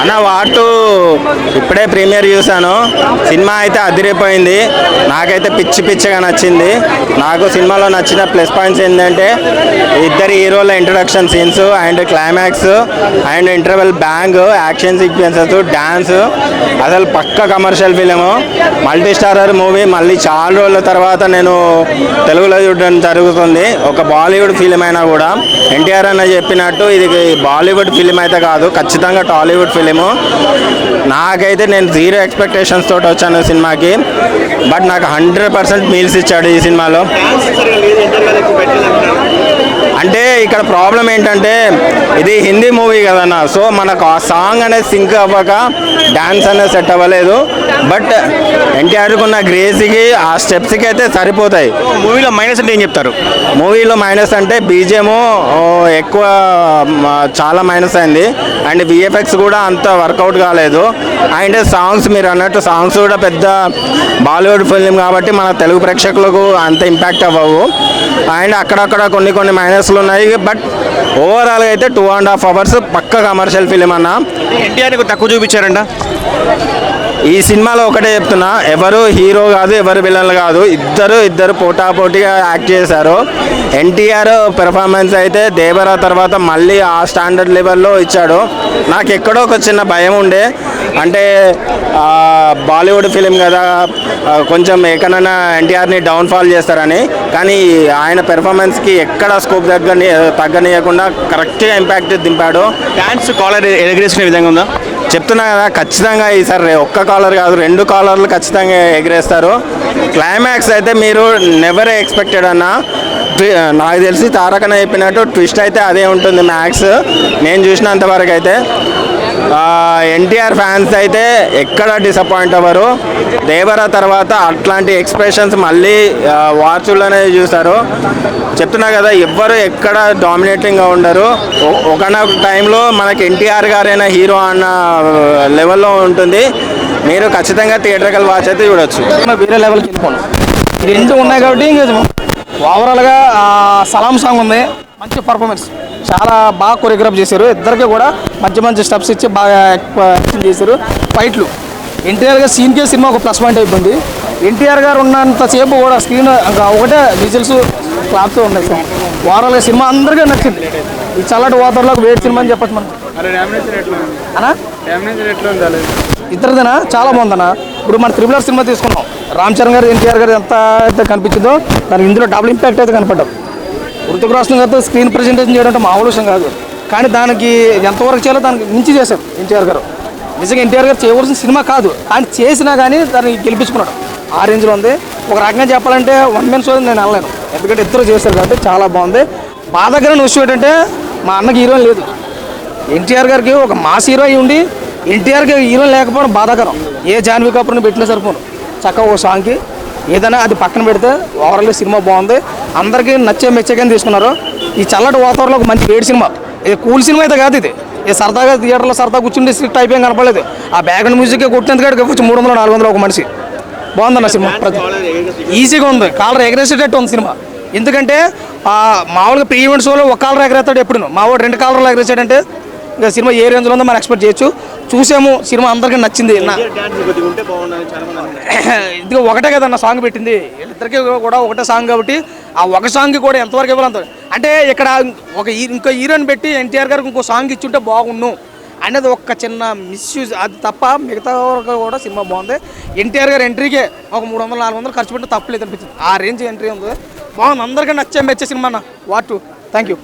అన్న వాటు ఇప్పుడే ప్రీమియర్ చూసాను. సినిమా అయితే అదిరిపోయింది. నాకైతే పిచ్చి పిచ్చిగా నచ్చింది. నాకు సినిమాలో నచ్చిన ప్లస్ పాయింట్స్ ఏంటంటే ఇద్దరు హీరోల introduction scenes and climax and interval bang, action sequences, dance. అసలు పక్క commercial film, multi starrer movie. మళ్ళీ చాలా రోజుల తర్వాత నేను తెలుగులో చూడడం జరుగుతుంది. ఒక బాలీవుడ్ ఫిలిం అయినా కూడా ఎన్టీఆర్ అన్న చెప్పినట్టు ఇది బాలీవుడ్ ఫిలిం అయితే కాదు, ఖచ్చితంగా టాలీవుడ్ ఫిలిము. నాకైతే నేను జీరో ఎక్స్పెక్టేషన్స్ తోటి వచ్చాను సినిమాకి. బట్ నాకు 100% మీల్స్ ఇచ్చాడు ఈ సినిమాలో. అంటే ఇక్కడ ప్రాబ్లం ఏంటంటే ఇది హిందీ మూవీ కదన్న, సో మనకు ఆ సాంగ్ అనేది సింక్ అవ్వక డ్యాన్స్ అనేది సెట్ అవ్వలేదు. బట్ ఎన్టీఆర్కి ఉన్న గ్రేసీకి ఆ స్టెప్స్కి అయితే సరిపోతాయి. మూవీలో మైనస్ అంటే ఏం చెప్తారు? మూవీలో మైనస్ అంటే బీజిఎం ఎక్కువ, చాలా మైనస్ అయింది. అండ్ విఎఫ్ఎక్స్ కూడా అంత వర్కౌట్ కాలేదు. అండ్ సాంగ్స్ మీరు అన్నట్టు సాంగ్స్ కూడా పెద్ద బాలీవుడ్ ఫిలిం కాబట్టి మన తెలుగు ప్రేక్షకులకు అంత ఇంపాక్ట్ అవ్వవు. అండ్ అక్కడక్కడ కొన్ని మైనస్లు ఉన్నాయి. బట్ ఓవరాల్గా అయితే 2.5 hours పక్క కమర్షియల్ ఫిలిం అన్న. ఎన్టీఆర్కి తక్కువ చూపించారంట ఈ సినిమాలో ఒకటే చెప్తున్నా, ఎవరు హీరో కాదు, ఎవరు విలన్లు కాదు, ఇద్దరు పోటాపోటీగా యాక్ట్ చేశారు. ఎన్టీఆర్ పెర్ఫార్మెన్స్ అయితే దేవరా తర్వాత మళ్ళీ ఆ స్టాండర్డ్ లెవెల్లో ఇచ్చాడు. నాకు ఎక్కడో ఒక చిన్న భయం ఉండే, అంటే బాలీవుడ్ ఫిలిం కదా, కొంచెం ఎక్కడైనా ఎన్టీఆర్ని డౌన్ఫాల్ చేస్తారని. కానీ ఆయన పెర్ఫార్మెన్స్కి ఎక్కడ స్కోప్ తగ్గనీయకుండా కరెక్ట్గా ఇంపాక్ట్ దింపాడు. డ్యాన్స్ కాలర్ ఎగరేసుకునే విధంగా ఉందా? చెప్తున్నా కదా, ఖచ్చితంగా ఈసారి ఒక్క కాలర్ కాదు 2 కాలర్లు ఖచ్చితంగా ఎగిరేస్తారు. క్లైమాక్స్ అయితే మీరు నెవర్ ఎక్స్పెక్టెడ్ అన్న. నాకు తెలిసి తారకన చెప్పినట్టు ట్విస్ట్ అయితే అదే ఉంటుంది మ్యాక్స్, నేను చూసినంత వరకు అయితే. ఎన్టీఆర్ ఫ్యాన్స్ అయితే ఎక్కడ డిసప్పాయింట్ అవ్వరు. దేవరా తర్వాత అట్లాంటి ఎక్స్ప్రెషన్స్ మళ్ళీ వార్చుల్లోనే చూస్తారు. చెప్తున్నా కదా, ఎవ్వరు ఎక్కడ డామినేటింగ్గా ఉండరు. ఒకనొక టైంలో మనకి ఎన్టీఆర్ గారైనా హీరో అన్న లెవెల్లో ఉంటుంది. మీరు ఖచ్చితంగా థియేటర్కల్ వాచ్ అయితే చూడొచ్చు. వేరే లెవెల్కి వెళ్ళిపోను. రెండు ఉన్నాయి కాబట్టి ఓవరాల్గా సలాం సాంగ్ ఉంది, మంచి పర్ఫార్మెన్స్, చాలా బాగా కొరియోగ్రాఫ్ చేశారు. ఇద్దరికి కూడా మంచి స్టెప్స్ ఇచ్చి బాగా యాక్షన్ చేశారు. ఫైట్లు ఎన్టీఆర్ గారు సీన్కే సినిమా ఒక ప్లస్ పాయింట్ అయిపోయింది. ఎన్టీఆర్ గారు ఉన్నంతసేపు కూడా స్క్రీన్ ఇంకా ఒకటే విజిల్స్ క్లాప్తో ఉన్నాయి. సార్ ఓవరాల్గా సినిమా అందరికీ నచ్చింది. ఈ చల్లటి వాతావరణంలో వేడి సినిమా అని చెప్పచ్చు మనం. అన్నా ఇద్దరిదేనా చాలా బాగుందన్న. ఇప్పుడు మన త్రిబుల్ సినిమా తీసుకున్నాం, రామ్ చరణ్ గారు ఎన్టీఆర్ గారు ఎంత అయితే కనిపించిందో దానికి ఇందులో డబుల్ ఇంపాక్ట్ అయితే కనపడ్డాం. హృతిక్ రోషన్ గారితో స్క్రీన్ ప్రజెంటేషన్ చేయడం అంటే మామూలు విషయం కాదు. కానీ దానికి ఎంతవరకు చేయాలో దానికి మించి చేశారు ఎన్టీఆర్ గారు. నిజంగా ఎన్టీఆర్ గారు చేయవలసిన సినిమా కాదు, కానీ చేసినా కానీ దాన్ని గెలిపించుకున్నాడు. ఆ రేంజ్లో ఉంది. ఒక రకంగా చెప్పాలంటే 1 man షో నేను అనలేను, ఎందుకంటే ఇద్దరు చేశారు కాబట్టి చాలా బాగుంది. బాధాకరమైన విషయం ఏంటంటే మా అన్నకి హీరోయిన్ లేదు. ఎన్టీఆర్ గారికి ఒక మాస్ హీరో అయి ఉండి ఎన్టీఆర్కి హీరోయిన్ లేకపోవడం బాధాకరం. ఏ జాన్వీ కపూర్ని పెట్టినా సరిపోను, చక్కగా ఒక సాంగ్కి ఏదైనా అది పక్కన పెడితే ఓవరాల్గా సినిమా బాగుంది. అందరికీ మెచ్చగానే తీసుకున్నారు. ఈ చల్లటి వాతావరణంలో ఒక మంచి వేడి సినిమా, ఇది కూల్ సినిమా అయితే కాదు. ఇది సరదాగా థియేటర్లో సరదా కూర్చుంటే స్క్రిప్ట్ అయిపోయి కనపడలేదు. ఆ బ్యాక్గ్రౌండ్ మ్యూజిక్ కొట్టినందుకు వచ్చి 300-400 ఒక మనిషి. బాగుందన్న సినిమా, ఈజీగా ఉంది. కాలర్ ఎగరేసేటట్టు ఉంది సినిమా. ఎందుకంటే మామూలుగా ప్రీ ఈవెంట్ షోలో ఒక కాలర్ ఎగరేస్తాడు, ఎప్పుడు మా వాడు 2 కాలర్లు ఎగరేసాడంటే ఇంకా సినిమా ఏ రేంజ్లో ఉందో మనం ఎక్స్పెక్ట్ చేయొచ్చు. చూసాము, సినిమా అందరికీ నచ్చింది. ఇది ఒకటే కదన్న సాంగ్ పెట్టింది, ఇద్దరికి కూడా ఒకటే సాంగ్ కాబట్టి ఆ ఒక సాంగ్కి కూడా ఎంతవరకు ఇవ్వాలంత. అంటే ఇక్కడ ఇంకో హీరోని పెట్టి ఎన్టీఆర్ గారికి ఇంకో సాంగ్ ఇచ్చుంటే బాగుండు అనేది ఒక చిన్న మిస్యూజ్, అది తప్ప మిగతా వరకు కూడా సినిమా బాగుంది. ఎన్టీఆర్ గారు ఎంట్రీకే ఒక 300-400 ఖర్చు పెట్టి తప్పలేదు అనిపించింది. ఆ రేంజ్ ఎంట్రీ ఉంది, బాగుంది. అందరికీ మెచ్చే సినిమా అన్న వార్ 2. Thank you.